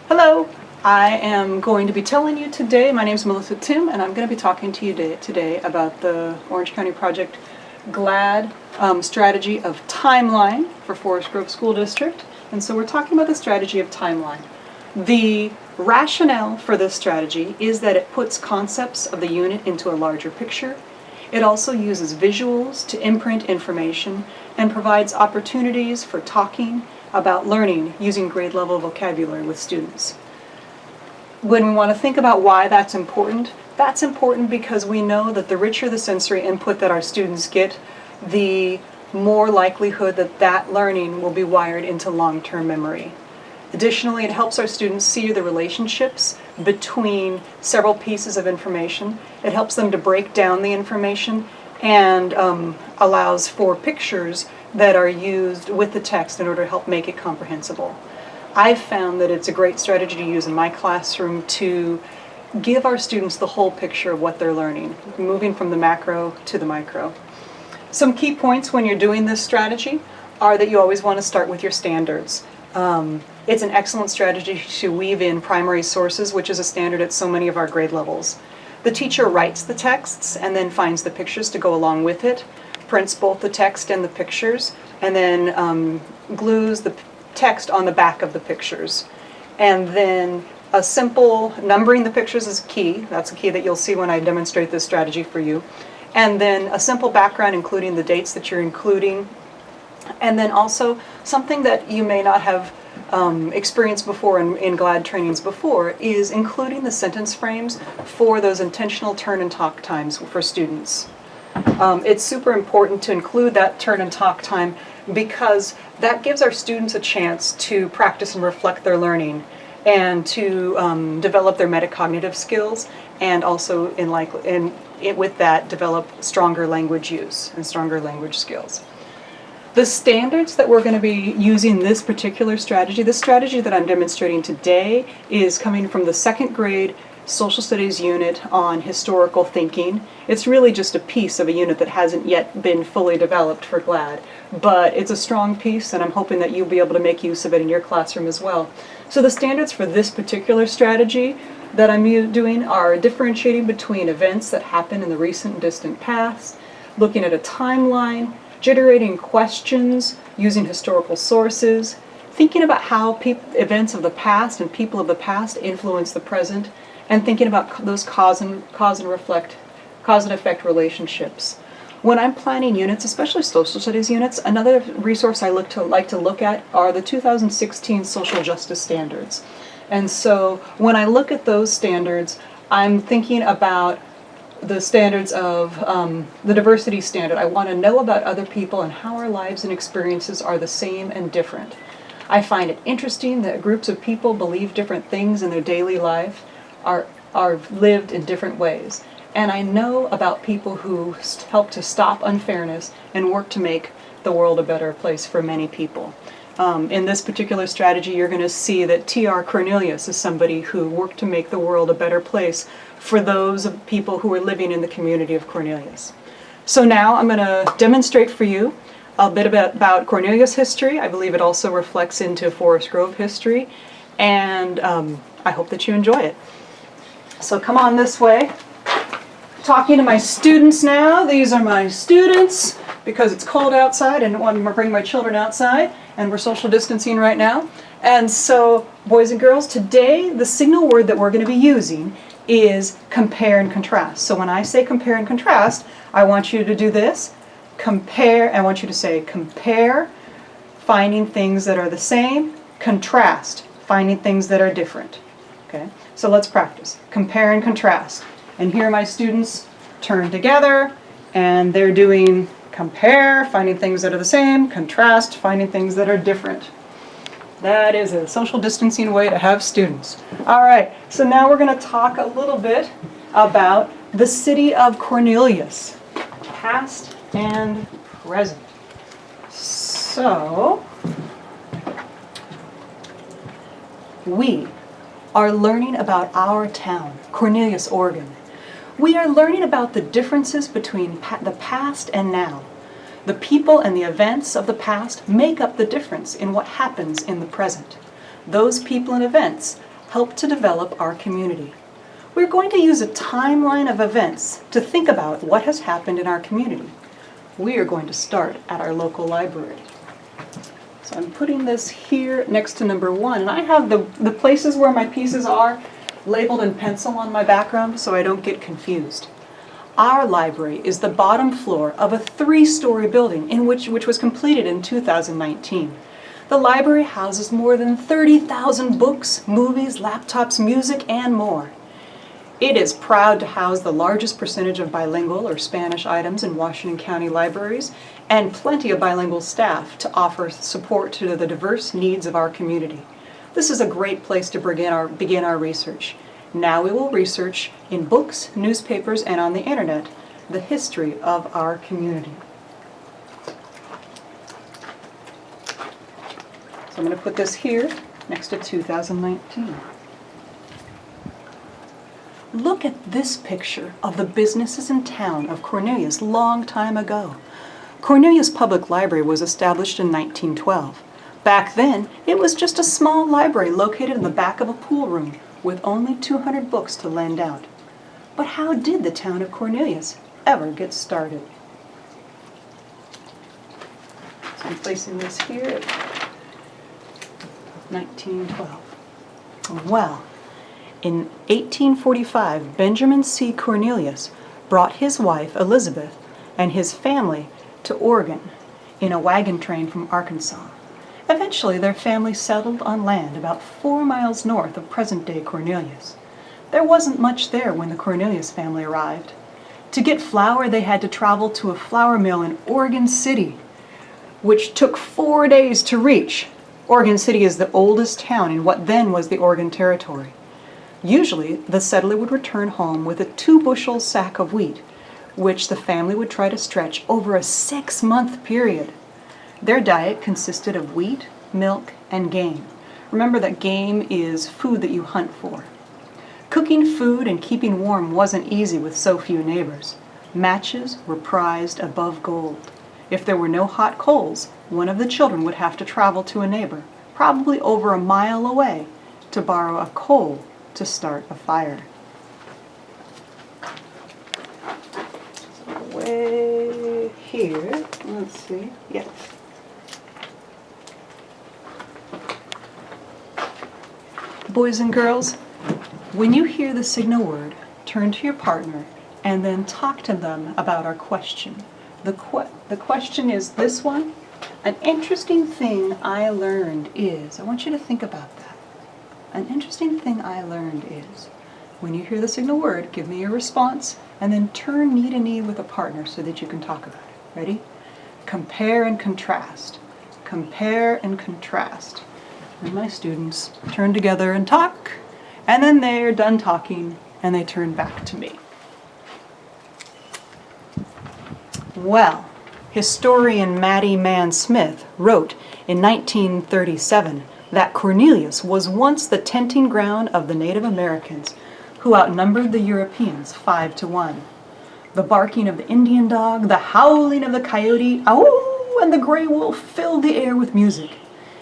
Hello, I am going to be telling you today, my name is Melissa Timm, and I'm going to be talking to you today about the Orange County Project GLAD strategy of timeline for Forest Grove School District. And so we're talking about the strategy of timeline. The rationale for this strategy is that it puts concepts of the unit into a larger picture. It also uses visuals to imprint information and provides opportunities for talking about learning using grade level vocabulary with students. When we want to think about why that's important because we know that the richer the sensory input that our students get, the more likelihood that that learning will be wired into long-term memory. Additionally, it helps our students see the relationships between several pieces of information. It helps them to break down the information and allows for pictures that are used with the text in order to help make it comprehensible. I've found that it's a great strategy to use in my classroom to give our students the whole picture of what they're learning, moving from the macro to the micro. Some key points when you're doing this strategy are that you always want to start with your standards. It's an excellent strategy to weave in primary sources, which is a standard at so many of our grade levels. The teacher writes the texts and then finds the pictures to go along with it, prints both the text and the pictures, and then glues the text on the back of the pictures. And then a simple numbering the pictures is key. That's a key that you'll see when I demonstrate this strategy for you. And then a simple background including the dates that you're including. And then also something that you may not have experienced before in GLAD trainings before is including the sentence frames for those intentional turn and talk times for students. It's super important to include that turn and talk time because that gives our students a chance to practice and reflect their learning and to develop their metacognitive skills and also with that develop stronger language use and stronger language skills. The standards that we're going to be using this particular strategy, this strategy that I'm demonstrating today is coming from the second grade social studies unit on historical thinking. It's really just a piece of a unit that hasn't yet been fully developed for GLAD, but it's a strong piece and I'm hoping that you'll be able to make use of it in your classroom as well. So the standards for this particular strategy that I'm doing are differentiating between events that happen in the recent and distant past, looking at a timeline, generating questions using historical sources, thinking about how events of the past and people of the past influence the present, and thinking about those cause and effect relationships. When I'm planning units, especially social studies units, another resource I like to look at are the 2016 social justice standards. And so when I look at those standards, I'm thinking about the standards of the diversity standard. I want to know about other people and how our lives and experiences are the same and different. I find it interesting that groups of people believe different things in their daily life are lived in different ways. And I know about people who help to stop unfairness and work to make the world a better place for many people. In this particular strategy, you're going to see that T.R. Cornelius is somebody who worked to make the world a better place for those people who are living in the community of Cornelius. So now I'm going to demonstrate for you a bit about Cornelius history. I believe it also reflects into Forest Grove history, and I hope that you enjoy it. So come on this way. Talking to my students now. These are my students because it's cold outside and I want to bring my children outside, and we're social distancing right now. And so, boys and girls, today the signal word that we're going to be using is compare and contrast. So when I say compare and contrast, I want you to do this. Compare, I want you to say compare, finding things that are the same, contrast, finding things that are different. Okay, so let's practice. Compare and contrast. And here my students turn together and they're doing compare, finding things that are the same, contrast, finding things that are different. That is a social distancing way to have students. All right, so now we're going to talk a little bit about the city of Cornelius, past and present. So, we are learning about our town, Cornelius, Oregon. We are learning about the differences between the past and now. The people and the events of the past make up the difference in what happens in the present. Those people and events help to develop our community. We're going to use a timeline of events to think about what has happened in our community. We are going to start at our local library. So I'm putting this here next to number 1, and I have the places where my pieces are labeled in pencil on my background so I don't get confused. Our library is the bottom floor of a 3-story building which was completed in 2019. The library houses more than 30,000 books, movies, laptops, music, and more. It is proud to house the largest percentage of bilingual or Spanish items in Washington County libraries and plenty of bilingual staff to offer support to the diverse needs of our community. This is a great place to begin our research. Now we will research in books, newspapers, and on the internet the history of our community. So I'm going to put this here next to 2019. Look at this picture of the businesses in town of Cornelius long time ago. Cornelius Public Library was established in 1912. Back then, it was just a small library located in the back of a pool room with only 200 books to lend out. But how did the town of Cornelius ever get started? So I'm placing this here at 1912. Well, in 1845, Benjamin C. Cornelius brought his wife, Elizabeth, and his family to Oregon in a wagon train from Arkansas. Eventually, their family settled on land about 4 miles north of present-day Cornelius. There wasn't much there when the Cornelius family arrived. To get flour, they had to travel to a flour mill in Oregon City, which took 4 days to reach. Oregon City is the oldest town in what then was the Oregon Territory. Usually, the settler would return home with a 2-bushel sack of wheat, which the family would try to stretch over a 6-month period. Their diet consisted of wheat, milk, and game. Remember that game is food that you hunt for. Cooking food and keeping warm wasn't easy with so few neighbors. Matches were prized above gold. If there were no hot coals, one of the children would have to travel to a neighbor, probably over a mile away, to borrow a coal to start a fire. So way here, let's see, yes. Boys and girls, when you hear the signal word, turn to your partner and then talk to them about our question. The question is this one. An interesting thing I learned is, I want you to think about that. An interesting thing I learned is, when you hear the signal word, give me your response and then turn knee to knee with a partner so that you can talk about it. Ready? Compare and contrast. Compare and contrast. And my students turn together and talk, and then they're done talking and they turn back to me. Well, historian Mattie Mann Smith wrote in 1937 that Cornelius was once the tenting ground of the Native Americans, who outnumbered the Europeans 5-1. The barking of the Indian dog, the howling of the coyote, ow, and the gray wolf filled the air with music.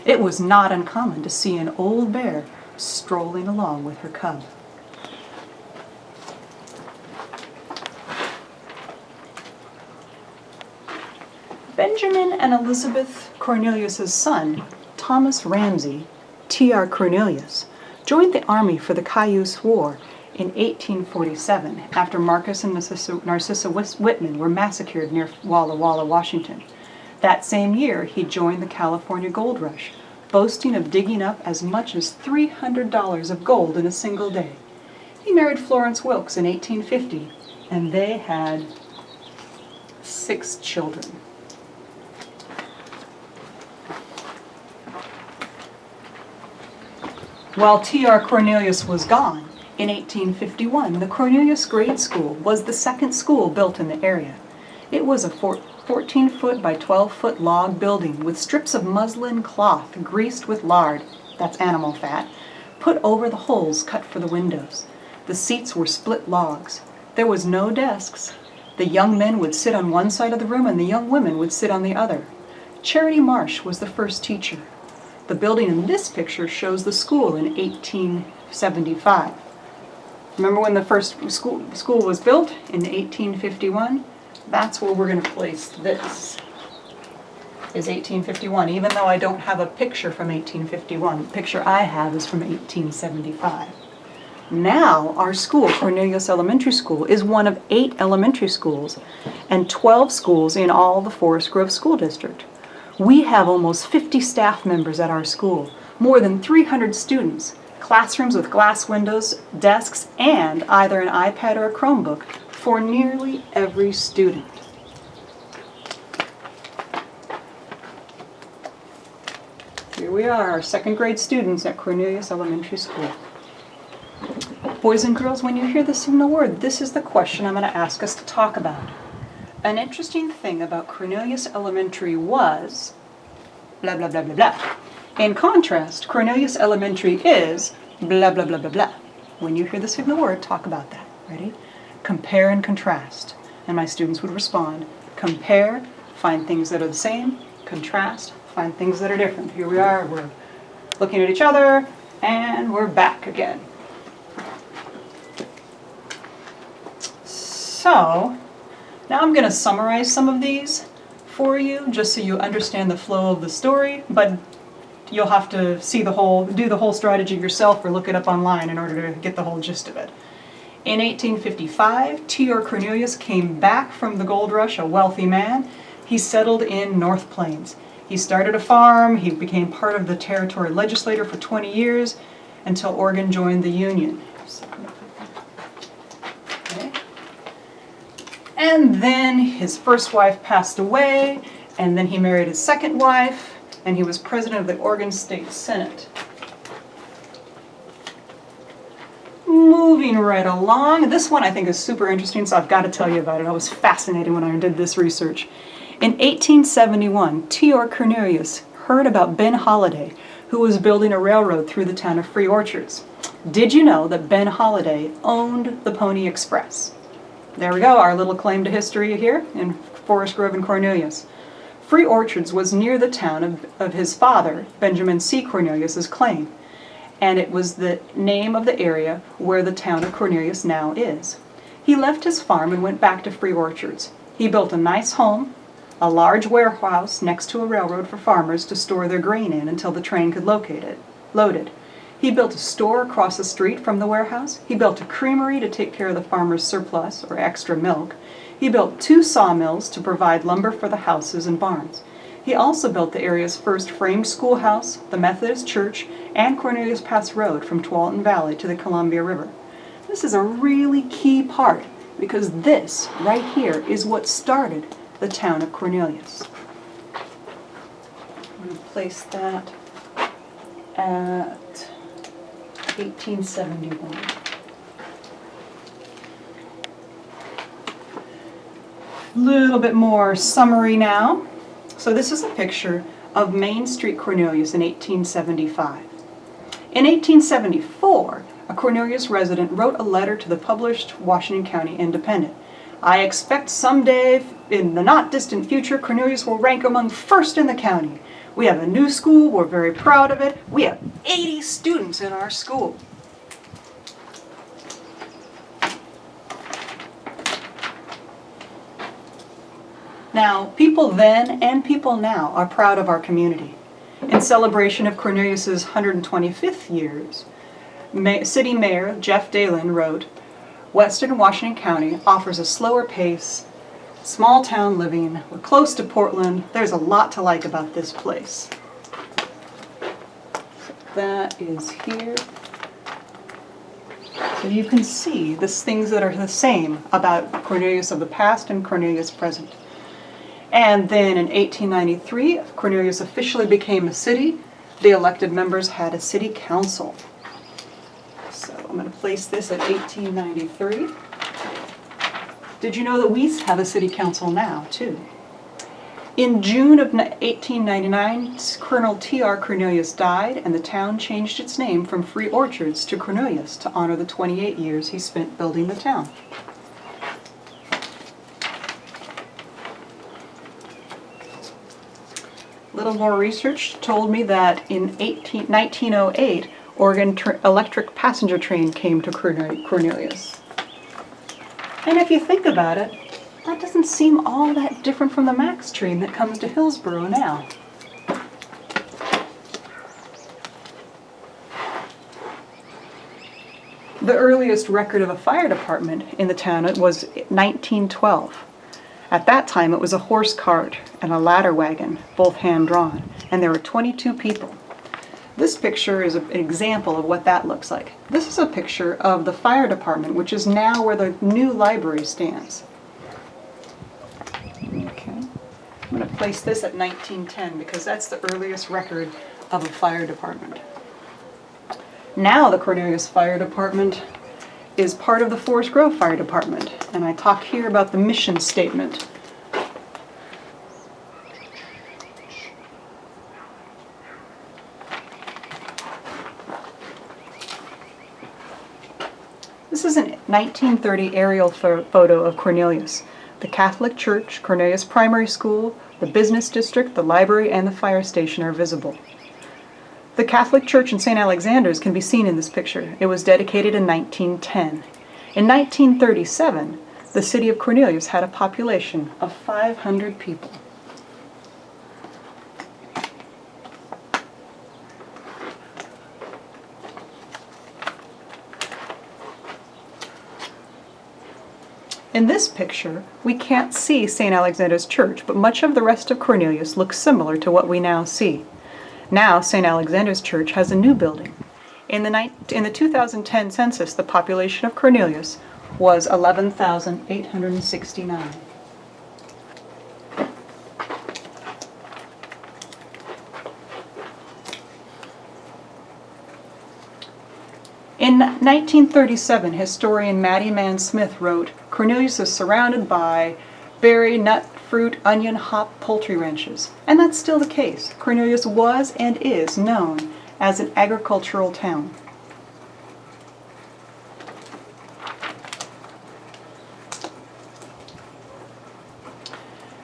It was not uncommon to see an old bear strolling along with her cub. Benjamin and Elizabeth Cornelius' son, Thomas Ramsey, T.R. Cornelius, joined the army for the Cayuse War in 1847 after Marcus and Narcissa Whitman were massacred near Walla Walla, Washington. That same year, he joined the California Gold Rush, boasting of digging up as much as $300 of gold in a single day. He married Florence Wilkes in 1850, and they had 6 children. While T.R. Cornelius was gone, in 1851, the Cornelius Grade School was the second school built in the area. It was a 14-foot by 12-foot log building with strips of muslin cloth greased with lard, that's animal fat, put over the holes cut for the windows. The seats were split logs. There was no desks. The young men would sit on one side of the room and the young women would sit on the other. Charity Marsh was the first teacher. The building in this picture shows the school in 1875. Remember when the first school was built in 1851? That's where we're going to place this, is 1851, even though I don't have a picture from 1851. The picture I have is from 1875. Now, our school, Cornelius Elementary School, is one of 8 elementary schools and 12 schools in all the Forest Grove School District. We have almost 50 staff members at our school, more than 300 students, classrooms with glass windows, desks, and either an iPad or a Chromebook for nearly every student. Here we are, our second grade students at Cornelius Elementary School. Boys and girls, when you hear the signal word, this is the question I'm going to ask us to talk about. An interesting thing about Cornelius Elementary was blah, blah, blah, blah, blah. In contrast, Cornelius Elementary is blah, blah, blah, blah, blah. When you hear the signal word, talk about that. Ready? Compare and contrast. And my students would respond, compare, find things that are the same, contrast, find things that are different. Here we are, we're looking at each other, and we're back again. So, now I'm going to summarize some of these for you, just so you understand the flow of the story, but you'll have to see do the whole strategy yourself or look it up online in order to get the whole gist of it. In 1855, T.R. Cornelius came back from the gold rush, a wealthy man. He settled in North Plains. He started a farm, he became part of the territory legislature for 20 years until Oregon joined the Union. Okay. And then his first wife passed away, and then he married his second wife, and he was president of the Oregon State Senate. Moving right along, this one I think is super interesting, so I've got to tell you about it. I was fascinated when I did this research. In 1871, T.R. Cornelius heard about Ben Holliday, who was building a railroad through the town of Free Orchards. Did you know that Ben Holliday owned the Pony Express? There we go, our little claim to history here in Forest Grove and Cornelius. Free Orchards was near the town of his father, Benjamin C. Cornelius's claim, and it was the name of the area where the town of Cornelius now is. He left his farm and went back to Free Orchards. He built a nice home, a large warehouse next to a railroad for farmers to store their grain in until the train could load it. He built a store across the street from the warehouse. He built a creamery to take care of the farmer's surplus or extra milk. He built 2 sawmills to provide lumber for the houses and barns. He also built the area's first framed schoolhouse, the Methodist Church, and Cornelius Pass Road from Tualatin Valley to the Columbia River. This is a really key part because this right here is what started the town of Cornelius. I'm going to place that at 1871. Little bit more summary now. So this is a picture of Main Street Cornelius in 1875. In 1874, a Cornelius resident wrote a letter to the published Washington County Independent. I expect someday in the not distant future, Cornelius will rank among first in the county. We have a new school, we're very proud of it. We have 80 students in our school. Now, people then and people now are proud of our community. In celebration of Cornelius's 125th years, City Mayor Jeff Dalen wrote, Western Washington County offers a slower pace, small town living, we're close to Portland, there's a lot to like about this place. So that is here. So you can see the things that are the same about Cornelius of the past and Cornelius present. And then in 1893, Cornelius officially became a city. The elected members had a city council. So I'm going to place this at 1893. Did you know that we have a city council now, too? In June of 1899, Colonel T.R. Cornelius died, and the town changed its name from Free Orchards to Cornelius to honor the 28 years he spent building the town. little more research told me that in 1908, Oregon electric passenger train came to Cornelius. And if you think about it, that doesn't seem all that different from the Max train that comes to Hillsborough now. The earliest record of a fire department in the town was 1912. At that time, it was a horse cart and a ladder wagon, both hand-drawn, and there were 22 people. This picture is an example of what that looks like. This is a picture of the fire department, which is now where the new library stands. Okay. I'm going to place this at 1910 because that's the earliest record of a fire department. Now the Cornelius Fire Department is part of the Forest Grove Fire Department, and I talk here about the mission statement. This is a 1930 aerial photo of Cornelius. The Catholic Church, Cornelius Primary School, the business district, the library, and the fire station are visible. The Catholic Church in St. Alexander's can be seen in this picture. It was dedicated in 1910. In 1937, the city of Cornelius had a population of 500 people. In this picture, we can't see St. Alexander's Church, but much of the rest of Cornelius looks similar to what we now see. Now, St. Alexander's Church has a new building. In the 2010 census, the population of Cornelius was 11,869. In 1937, historian Mattie Mann Smith wrote, "Cornelius is surrounded by berry, nut, fruit, onion, hop, poultry ranches." And that's still the case. Cornelius was and is known as an agricultural town.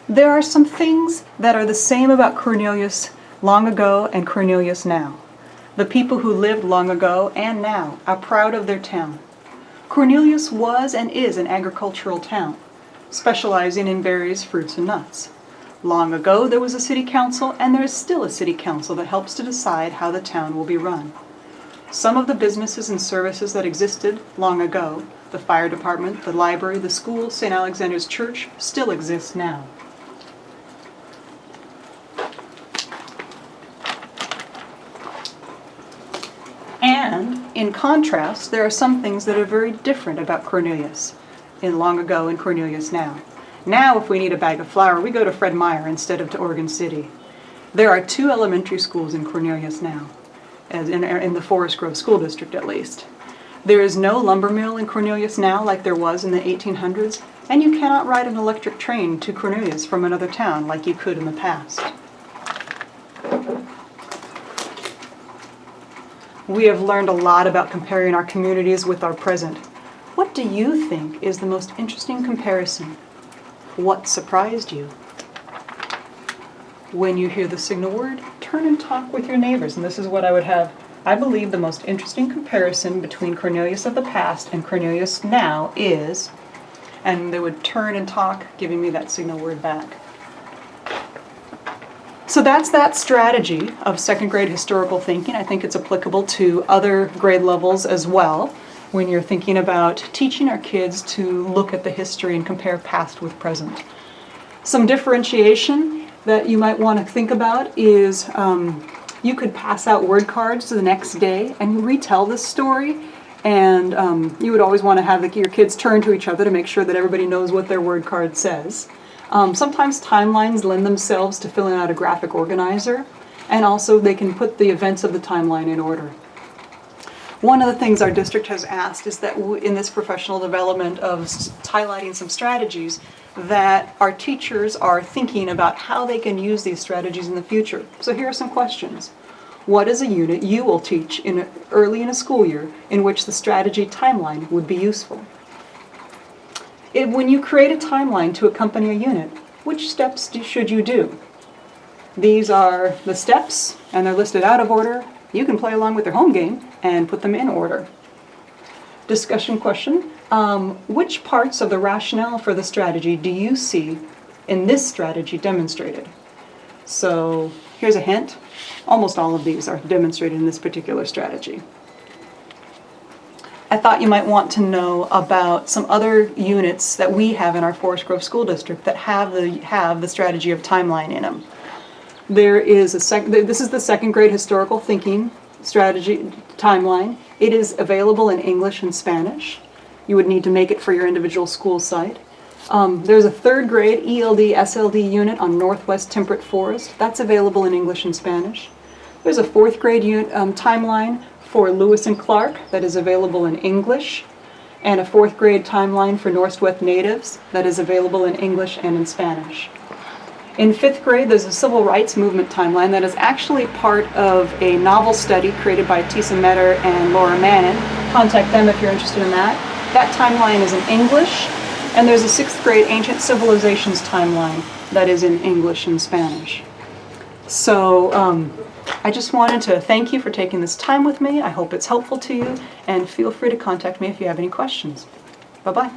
There are some things that are the same about Cornelius long ago and Cornelius now. The people who lived long ago and now are proud of their town. Cornelius was and is an agricultural town, specializing in berries, fruits, and nuts. Long ago, there was a city council, and there is still a city council that helps to decide how the town will be run. Some of the businesses and services that existed long ago, the fire department, the library, the school, St. Alexander's Church, still exist now. And, in contrast, there are some things that are very different about Cornelius in long ago and Cornelius now. Now, if we need a bag of flour, we go to Fred Meyer instead of to Oregon City. There are 2 elementary schools in Cornelius now, as in the Forest Grove School District at least. There is no lumber mill in Cornelius now like there was in the 1800s, and you cannot ride an electric train to Cornelius from another town like you could in the past. We have learned a lot about comparing our communities with our present. What do you think is the most interesting comparison? What surprised you? When you hear the signal word, turn and talk with your neighbors, and this is what I would have. I believe the most interesting comparison between Cornelius of the past and Cornelius now is, and they would turn and talk, giving me that signal word back. So that's that strategy of second grade historical thinking. I think it's applicable to other grade levels as well when you're thinking about teaching our kids to look at the history and compare past with present. Some differentiation that you might want to think about is you could pass out word cards to the next day and retell this story, and you would always want to have your kids turn to each other to make sure that everybody knows what their word card says. Sometimes timelines lend themselves to filling out a graphic organizer, and also they can put the events of the timeline in order. One of the things our district has asked is that in this professional development of highlighting some strategies, that our teachers are thinking about how they can use these strategies in the future. So here are some questions. What is a unit you will teach early in a school year in which the strategy timeline would be useful? When you create a timeline to accompany a unit, which steps should you do? These are the steps, and they're listed out of order. You can play along with their home game and put them in order. Discussion question. Which parts of the rationale for the strategy do you see in this strategy demonstrated? So here's a hint. Almost all of these are demonstrated in this particular strategy. I thought you might want to know about some other units that we have in our Forest Grove School District that have the strategy of timeline in them. There is this is the second grade historical thinking strategy timeline. It is available in English and Spanish. You would need to make it for your individual school site. There's a third grade ELD SLD unit on Northwest Temperate Forest. That's available in English and Spanish. There's a fourth grade timeline for Lewis and Clark that is available in English, and a fourth grade timeline for Northwest Natives that is available in English and in Spanish. In fifth grade, there's a civil rights movement timeline that is actually part of a novel study created by Tisa Metter and Laura Mannon. Contact them if you're interested in that. That timeline is in English, and there's a sixth grade ancient civilizations timeline that is in English and Spanish. So I just wanted to thank you for taking this time with me. I hope it's helpful to you, and feel free to contact me if you have any questions. Bye-bye.